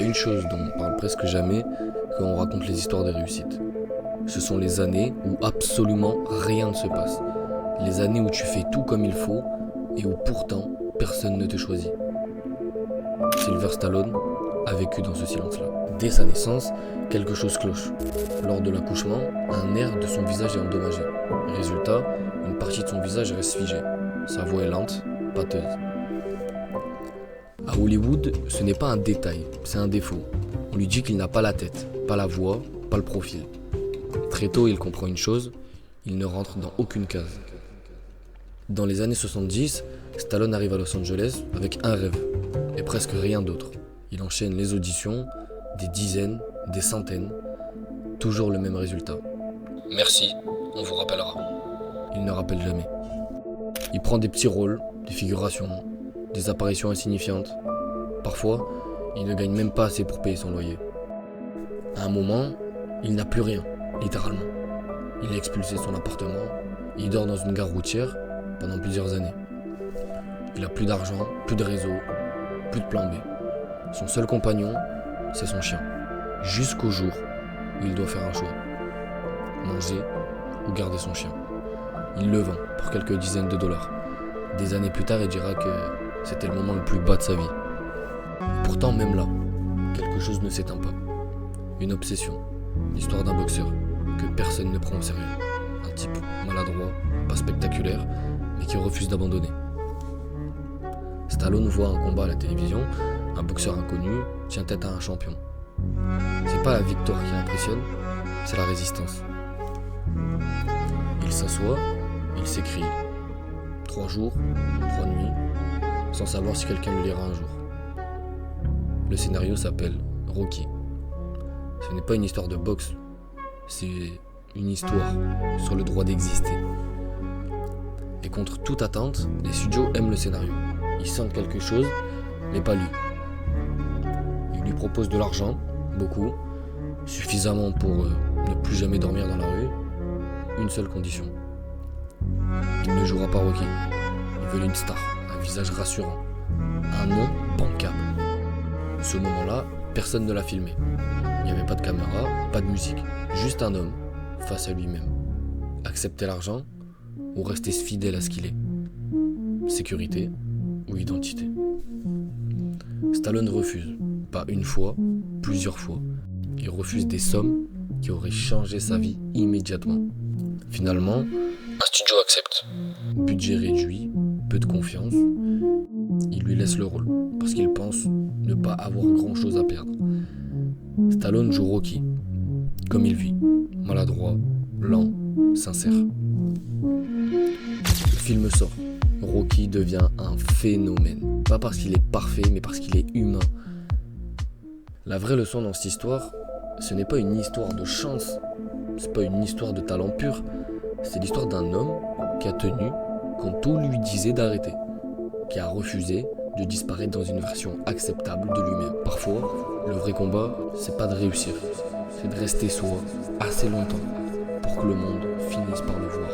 y a une chose dont on parle presque jamais quand on raconte les histoires de réussite. Ce sont les années où absolument rien ne se passe. Les années où tu fais tout comme il faut et où pourtant personne ne te choisit. Sylvester Stallone a vécu dans ce silence-là. Dès sa naissance, quelque chose cloche. Lors de l'accouchement, un nerf de son visage est endommagé. Résultat, une partie de son visage reste figée. Sa voix est lente, pâteuse. À Hollywood, ce n'est pas un détail, c'est un défaut. On lui dit qu'il n'a pas la tête, pas la voix, pas le profil. Très tôt, il comprend une chose, il ne rentre dans aucune case. Dans les années 70, Stallone arrive à Los Angeles avec un rêve, et presque rien d'autre. Il enchaîne les auditions, des dizaines, des centaines, toujours le même résultat. Merci, on vous rappellera. Il ne rappelle jamais. Il prend des petits rôles, des figurations, des apparitions insignifiantes. Parfois, il ne gagne même pas assez pour payer son loyer. À un moment, il n'a plus rien, littéralement. Il a expulsé son appartement, et il dort dans une gare routière pendant plusieurs années. Il a plus d'argent, plus de réseau, plus de plan B. Son seul compagnon, c'est son chien. Jusqu'au jour où il doit faire un choix. Manger ou garder son chien. Il le vend pour quelques dizaines de dollars. Des années plus tard, il dira que c'était le moment le plus bas de sa vie. Et pourtant, même là, quelque chose ne s'éteint pas. Une obsession. L'histoire d'un boxeur que personne ne prend au sérieux. Un type maladroit, pas spectaculaire, mais qui refuse d'abandonner. Stallone voit un combat à la télévision, un boxeur inconnu tient tête à un champion. C'est pas la victoire qui l'impressionne, c'est la résistance. Il s'assoit, il s'écrit 3 jours, 3 nuits, sans savoir si quelqu'un le lira un jour. Le scénario s'appelle Rocky. Ce n'est pas une histoire de boxe, c'est une histoire sur le droit d'exister. Et contre toute attente, les studios aiment le scénario. Ils sentent quelque chose, mais pas lui. Ils lui proposent de l'argent, beaucoup, suffisamment pour ne plus jamais dormir dans la rue. Une seule condition. Il ne jouera pas Rocky. Ils veulent une star, un visage rassurant, un nom bancable. Ce moment-là, personne ne l'a filmé. Il n'y avait pas de caméra, pas de musique, juste un homme face à lui-même. Accepter l'argent ou rester fidèle à ce qu'il est. Sécurité ou identité. Stallone refuse, pas une fois, plusieurs fois. Il refuse des sommes qui auraient changé sa vie immédiatement. Finalement, un studio accepte. Budget réduit, peu de confiance. Il lui laisse le rôle, parce qu'il pense ne pas avoir grand-chose à perdre. Stallone joue Rocky, comme il vit, maladroit, lent, sincère. Le film sort. Rocky devient un phénomène. Pas parce qu'il est parfait, mais parce qu'il est humain. La vraie leçon dans cette histoire, ce n'est pas une histoire de chance, c'est pas une histoire de talent pur, c'est l'histoire d'un homme qui a tenu quand tout lui disait d'arrêter, qui a refusé de disparaître dans une version acceptable de lui-même. Parfois, le vrai combat, c'est pas de réussir, c'est de rester soi assez longtemps pour que le monde finisse par le voir.